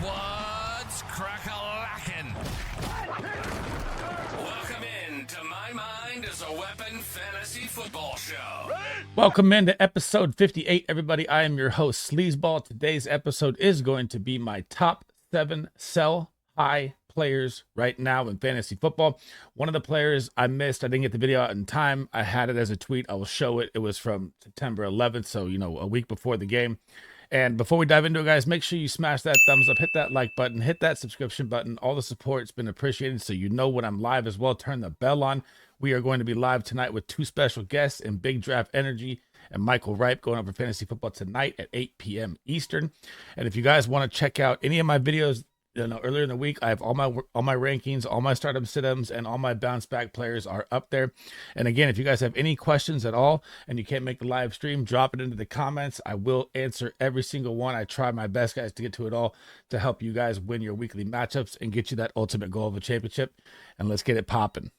What's crack-a-lackin'? Welcome in to My Mind is a Weapon Fantasy Football Show. Welcome into episode 58, everybody. I am your host, SleezBall. Today's episode is going to be my top 7 sell-high players right now in fantasy football. One of the players I missed, I didn't get the video out in time. I had it as a tweet. I will show it. It was from September 11th, so, a week before the game. And before we dive into it, guys, make sure you smash that thumbs up, hit that like button, hit that subscription button. All the support's been appreciated, so you know when I'm live as well. Turn the bell on. We are going to be live tonight with 2 special guests in Big Draft Energy and Michael Ripe going over fantasy football tonight at 8 p.m. Eastern. And if you guys want to check out any of my videos, earlier in the week, I have all my rankings, all my startup sit-ums, and all my bounce back players are up there. And again, if you guys have any questions at all and you can't make the live stream, drop it into the comments. I will answer every single one. I try my best, guys, to get to it all to help you guys win your weekly matchups and get you that ultimate goal of a championship. And let's get it popping.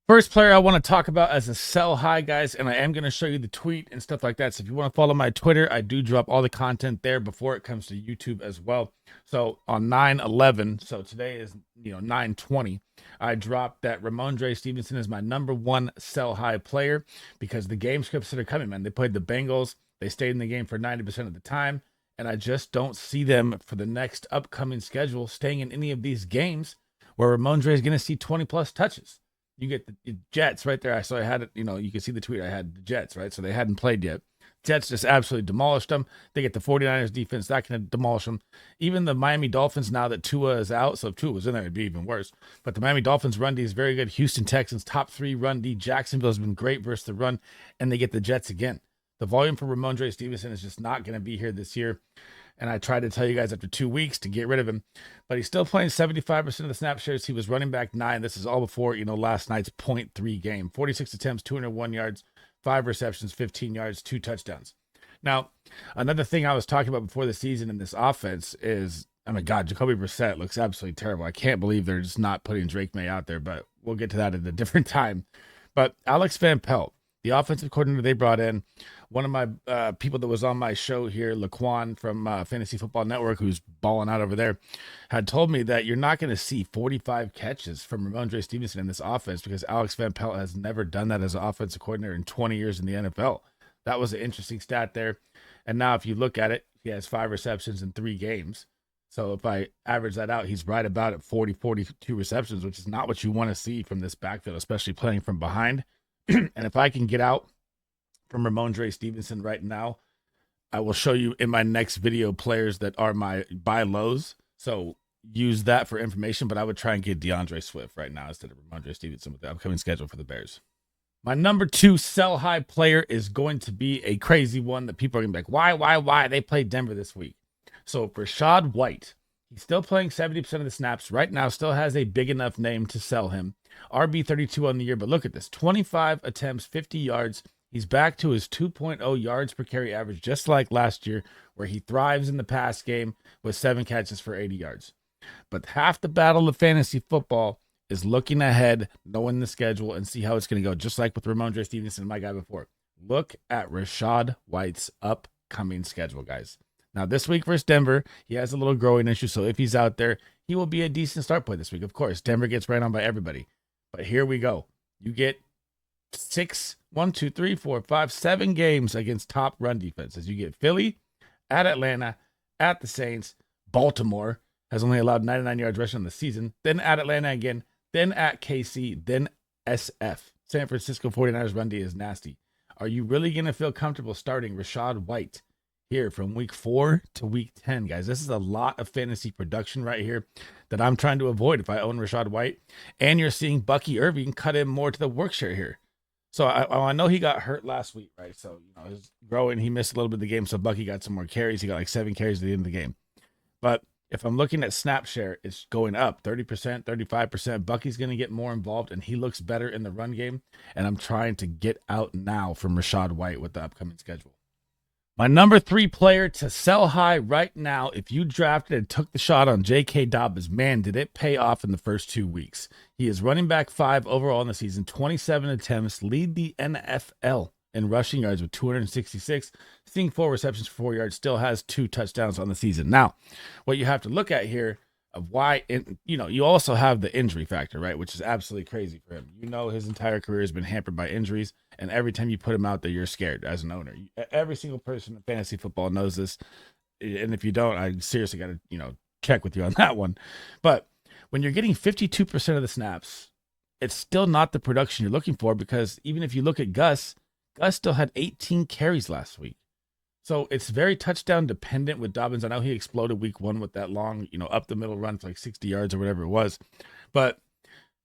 First player I want to talk about as a sell high, guys, and I am going to show you the tweet and stuff like that. So if you want to follow my Twitter, I do drop all the content there before it comes to YouTube as well. So on 9/11, so today is 9/20, I dropped that Ramondre Stevenson is my number 1 sell high player because the game scripts that are coming, man. They played the Bengals, they stayed in the game for 90% of the time, and I just don't see them for the next upcoming schedule staying in any of these games where Ramondre is going to see 20 plus touches. You get the Jets right there. So I had it, you can see the tweet. I had the Jets, right? So they hadn't played yet. Jets just absolutely demolished them. They get the 49ers defense. That can demolish them. Even the Miami Dolphins, now that Tua is out. So if Tua was in there, it'd be even worse. But the Miami Dolphins run D is very good. Houston Texans, top 3 run D. Jacksonville has been great versus the run. And they get the Jets again. The volume for Ramondre Stevenson is just not going to be here this year. And I tried to tell you guys after 2 weeks to get rid of him, but he's still playing 75% of the snap shares. He was running back 9. This is all before, last night's 0.3 game, 46 attempts, 201 yards, 5 receptions, 15 yards, 2 touchdowns. Now, another thing I was talking about before the season in this offense is, oh my God, Jacoby Brissett looks absolutely terrible. I can't believe they're just not putting Drake May out there, but we'll get to that at a different time. But Alex Van Pelt, the offensive coordinator they brought in, one of my people that was on my show here, Laquan from Fantasy Football Network, who's balling out over there, had told me that you're not going to see 45 catches from Ramondre Stevenson in this offense because Alex Van Pelt has never done that as an offensive coordinator in 20 years in the NFL. That was an interesting stat there. And now if you look at it, he has 5 receptions in 3 games. So if I average that out, he's right about at 42 receptions, which is not what you want to see from this backfield, especially playing from behind. And if I can get out from Ramondre Stevenson right now, I will show you in my next video players that are my buy lows. So use that for information, but I would try and get DeAndre Swift right now instead of Ramondre Stevenson with the upcoming schedule for the Bears. My number 2 sell high player is going to be a crazy one that people are going to be like, why? They played Denver this week. So Rashad White, he's still playing 70% of the snaps right now, still has a big enough name to sell him. RB 32 on the year, but look at this, 25 attempts, 50 yards. He's back to his 2.0 yards per carry average, just like last year, where he thrives in the pass game with 7 catches for 80 yards. But half the battle of fantasy football is looking ahead, knowing the schedule, and see how it's going to go, just like with Ramondre Stevenson, my guy before. Look at Rashad White's upcoming schedule, guys. Now, this week versus Denver, he has a little growing issue, so if he's out there, he will be a decent start play this week. Of course, Denver gets ran on by everybody. But here we go. You get 7 games against top run defenses. You get Philly, at Atlanta, at the Saints. Baltimore has only allowed 99 yards rushing on the season. Then at Atlanta again. Then at KC. Then SF. San Francisco 49ers run D is nasty. Are you really going to feel comfortable starting Rashad White here from week 4 to week 10, guys? This is a lot of fantasy production right here that I'm trying to avoid if I own Rashad White. And you're seeing Bucky Irving cut in more to the work share here. So I know he got hurt last week, right? So, he's growing. He missed a little bit of the game, so Bucky got some more carries. He got like 7 carries at the end of the game. But if I'm looking at snap share, it's going up 30%, 35%. Bucky's going to get more involved, and he looks better in the run game. And I'm trying to get out now from Rashad White with the upcoming schedule. My number 3 player to sell high right now, if you drafted and took the shot on J.K. Dobbins, man, did it pay off in the first 2 weeks. He is running back 5 overall in the season, 27 attempts, lead the NFL in rushing yards with 266, seeing 4 receptions for 4 yards, still has 2 touchdowns on the season. Now, what you have to look at here of why, you also have the injury factor, right? Which is absolutely crazy for him. His entire career has been hampered by injuries, and every time you put him out there, you're scared as an owner. Every single person in fantasy football knows this, and if you don't, I seriously got to, check with you on that one. But when you're getting 52% of the snaps, it's still not the production you're looking for, because even if you look at Gus still had 18 carries last week. So it's very touchdown dependent with Dobbins. I know he exploded week 1 with that long, up the middle run for like 60 yards or whatever it was. But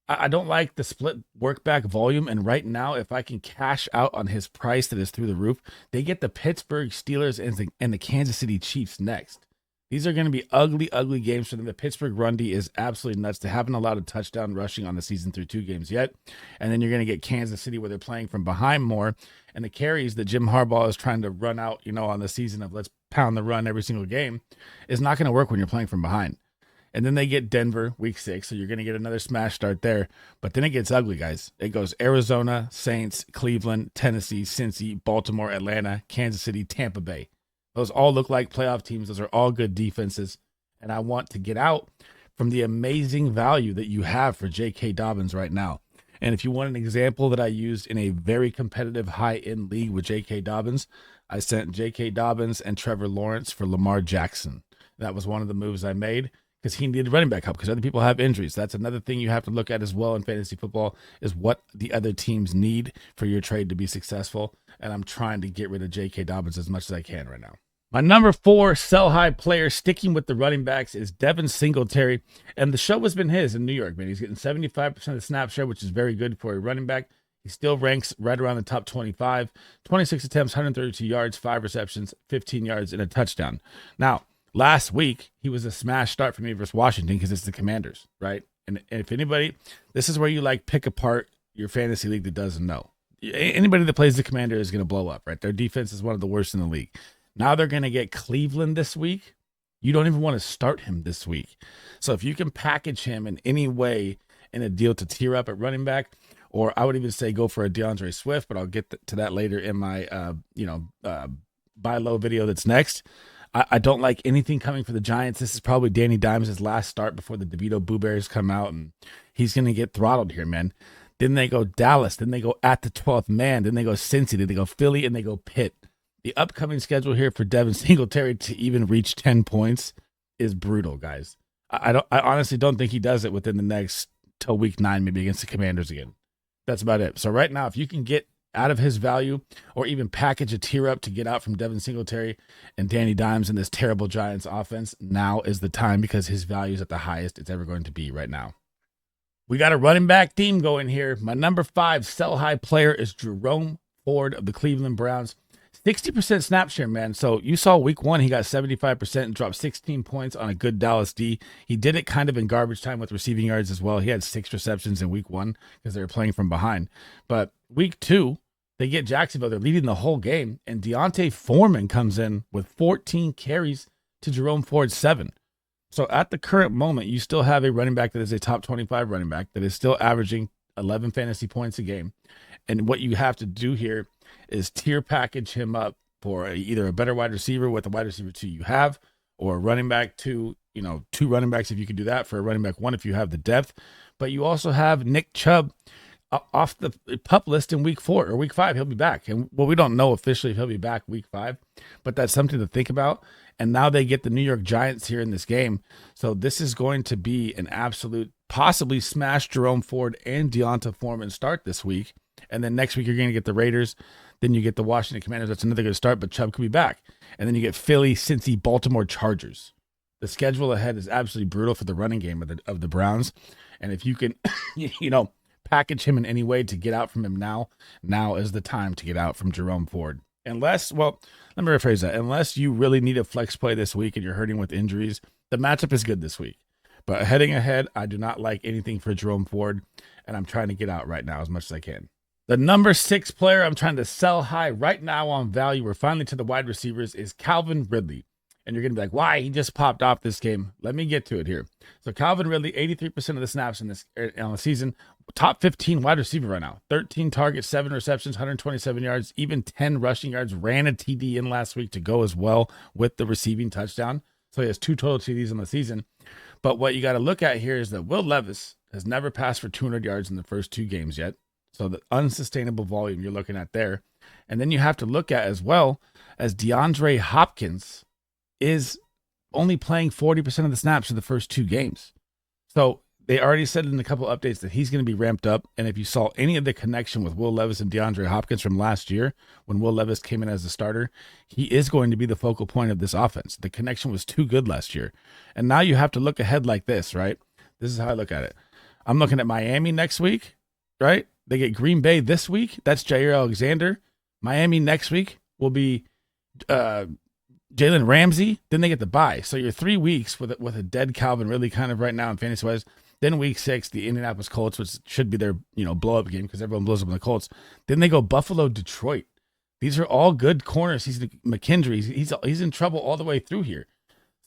I don't like the split work back volume. And right now, if I can cash out on his price that is through the roof, they get the Pittsburgh Steelers and the Kansas City Chiefs next. These are going to be ugly, ugly games for them. The Pittsburgh run D is absolutely nuts. They haven't allowed a touchdown rushing on the season through 2 games yet. And then you're going to get Kansas City where they're playing from behind more. And the carries that Jim Harbaugh is trying to run out, on the season of let's pound the run every single game is not going to work when you're playing from behind. And then they get Denver week 6. So you're going to get another smash start there. But then it gets ugly, guys. It goes Arizona, Saints, Cleveland, Tennessee, Cincy, Baltimore, Atlanta, Kansas City, Tampa Bay. Those all look like playoff teams. Those are all good defenses. And I want to get out from the amazing value that you have for J.K. Dobbins right now. And if you want an example that I used in a very competitive high-end league with J.K. Dobbins, I sent J.K. Dobbins and Trevor Lawrence for Lamar Jackson. That was one of the moves I made because he needed running back help because other people have injuries. That's another thing you have to look at as well in fantasy football is what the other teams need for your trade to be successful. And I'm trying to get rid of J.K. Dobbins as much as I can right now. My number 4 sell-high player, sticking with the running backs, is Devin Singletary. And the show has been his in New York, man. He's getting 75% of the snap share, which is very good for a running back. He still ranks right around the top 25. 26 attempts, 132 yards, 5 receptions, 15 yards, and a touchdown. Now, last week, he was a smash start for me versus Washington because it's the Commanders, right? And if anybody, this is where you pick apart your fantasy league that doesn't know. Anybody that plays the Commander is going to blow up, right? Their defense is one of the worst in the league. Now they're going to get Cleveland this week. You don't even want to start him this week. So if you can package him in any way in a deal to tier up at running back, or I would even say go for a DeAndre Swift, but I'll get to that later in my, buy low video that's next. I don't like anything coming for the Giants. This is probably Danny Dimes' last start before the DeVito Boo Bears come out, and he's going to get throttled here, man. Then they go Dallas. Then they go at the 12th man. Then they go Cincy. Then they go Philly, and they go Pitt. The upcoming schedule here for Devin Singletary to even reach 10 points is brutal, guys. I honestly don't think he does it within the next till week 9, maybe against the Commanders again. That's about it. So right now, if you can get out of his value or even package a tier up to get out from Devin Singletary and Danny Dimes in this terrible Giants offense, now is the time because his value is at the highest it's ever going to be right now. We got a running back theme going here. My number 5 sell-high player is Jerome Ford of the Cleveland Browns. 60% snap share, man. So you saw week 1, he got 75% and dropped 16 points on a good Dallas D. He did it kind of in garbage time with receiving yards as well. He had 6 receptions in week 1 because they were playing from behind. But week 2, they get Jacksonville. They're leading the whole game. And Deontay Foreman comes in with 14 carries to Jerome Ford's 7. So at the current moment, you still have a running back that is a top 25 running back that is still averaging 11 fantasy points a game. And what you have to do here is tier package him up for either a better wide receiver with the wide receiver 2 you have, or a running back 2, 2 running backs if you can do that, for a running back 1 if you have the depth. But you also have Nick Chubb off the PUP list in week 4 or week 5. He'll be back. And we don't know officially if he'll be back week 5, but that's something to think about. And now they get the New York Giants here in this game. So this is going to be an absolute possibly smash Jerome Ford and Deonta Foreman start this week. And then next week, you're going to get the Raiders. Then you get the Washington Commanders. That's another good start, but Chubb could be back. And then you get Philly, Cincy, Baltimore, Chargers. The schedule ahead is absolutely brutal for the running game of the Browns. And if you can, package him in any way to get out from him now is the time to get out from Jerome Ford. Let me rephrase that. Unless you really need a flex play this week and you're hurting with injuries, the matchup is good this week. But heading ahead, I do not like anything for Jerome Ford, and I'm trying to get out right now as much as I can. The number 6 player I'm trying to sell high right now on value, we're finally to the wide receivers, is Calvin Ridley. And you're going to be like, why? He just popped off this game. Let me get to it here. So Calvin Ridley, 83% of the snaps on the season, top 15 wide receiver right now. 13 targets, 7 receptions, 127 yards, even 10 rushing yards. Ran a TD in last week to go as well with the receiving touchdown. So he has 2 total TDs in the season. But what you got to look at here is that Will Levis has never passed for 200 yards in the first 2 games yet. So the unsustainable volume you're looking at there. And then you have to look at as well as DeAndre Hopkins is only playing 40% of the snaps for the first 2 games. So they already said in a couple of updates that he's going to be ramped up. And if you saw any of the connection with Will Levis and DeAndre Hopkins from last year, when Will Levis came in as a starter, he is going to be the focal point of this offense. The connection was too good last year. And now you have to look ahead like this, right? This is how I look at it. I'm looking at Miami next week, right? They get Green Bay this week. That's Jair Alexander. Miami next week will be Jalen Ramsey. Then they get the bye. So you're 3 weeks with a dead Calvin Ridley kind of right now in fantasy-wise. Then week 6, the Indianapolis Colts, which should be their blow-up game because everyone blows up on the Colts. Then they go Buffalo, Detroit. These are all good corners. He's McKendry. He's in trouble all the way through here.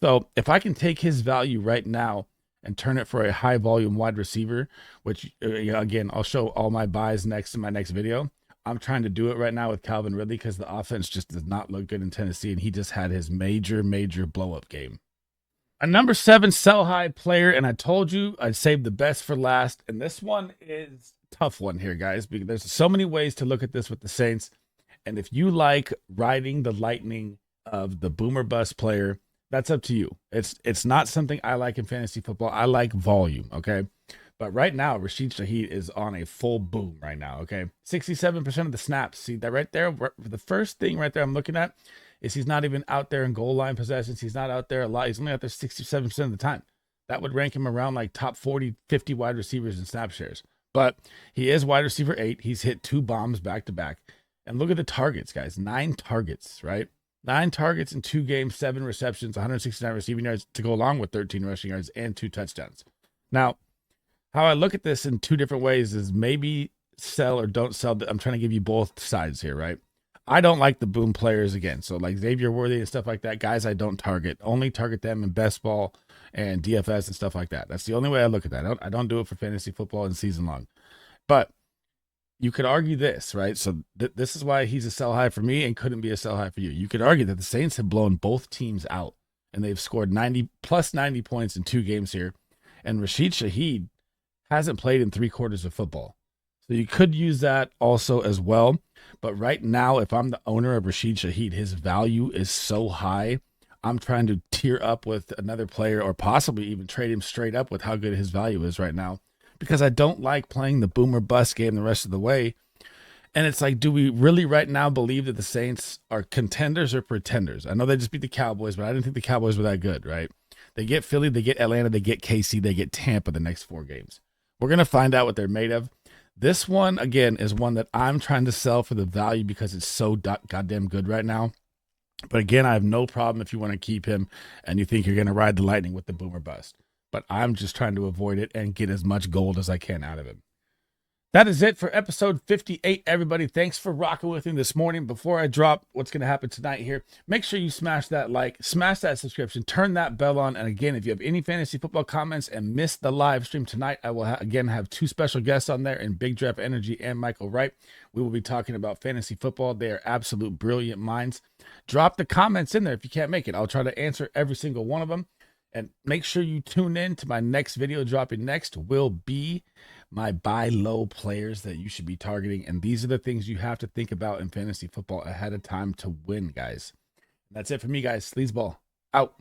So if I can take his value right now and turn it for a high-volume wide receiver, which, again, I'll show all my buys next in my next video. I'm trying to do it right now with Calvin Ridley because the offense just does not look good in Tennessee, and he just had his major blow-up game. A number 7 sell-high player, and I told you I'd save the best for last, and this one is a tough one here, guys, because there's so many ways to look at this with the Saints, and if you like riding the lightning of the boomer bust player, that's up to you. It's not something I like in fantasy football. I like volume, okay? But right now, Rashod Shaheed is on a full boom right now, okay? 67% of the snaps. See that right there? The first thing right there I'm looking at is he's not even out there in goal line possessions. He's not out there a lot. He's only out there 67% of the time. That would rank him around like top 40, 50 wide receivers in snap shares. But he is wide receiver 8. He's hit 2 bombs back to back. And look at the targets, guys. 9 targets, right? 9 targets in 2 games, 7 receptions, 169 receiving yards to go along with 13 rushing yards and 2 touchdowns. Now, how I look at this in 2 different ways is maybe sell or don't sell. I'm trying to give you both sides here, right? I don't like the boom players again. So like Xavier Worthy and stuff like that, guys I don't target. Only target them in best ball and DFS and stuff like that. That's the only way I look at that. I don't do it for fantasy football and season long. But you could argue this, right? So this is why he's a sell high for me and couldn't be a sell high for you. You could argue that the Saints have blown both teams out and they've scored 90 points in 2 games here. And Rashod Shaheed hasn't played in 3 quarters of football. So you could use that also as well. But right now, if I'm the owner of Rashod Shaheed, his value is so high. I'm trying to tier up with another player or possibly even trade him straight up with how good his value is right now. Because I don't like playing the boomer bust game the rest of the way. And it's like, do we really right now believe that the Saints are contenders or pretenders? I know they just beat the Cowboys, but I didn't think the Cowboys were that good, right? They get Philly, they get Atlanta, they get KC, they get Tampa the next 4 games. We're going to find out what they're made of. This one, again, is one that I'm trying to sell for the value because it's so goddamn good right now. But again, I have no problem if you want to keep him and you think you're going to ride the lightning with the boomer bust. But I'm just trying to avoid it and get as much gold as I can out of him. That is it for episode 58, everybody. Thanks for rocking with me this morning. Before I drop what's going to happen tonight here, make sure you smash that like, smash that subscription, turn that bell on. And again, if you have any fantasy football comments and missed the live stream tonight, I will again have 2 special guests on there in Big Draft Energy and Michael Wright. We will be talking about fantasy football. They are absolute brilliant minds. Drop the comments in there if you can't make it. I'll try to answer every single one of them. And make sure you tune in to my next video dropping next will be my buy low players that you should be targeting. And these are the things you have to think about in fantasy football ahead of time to win, guys. That's it for me, guys. SleezBall out.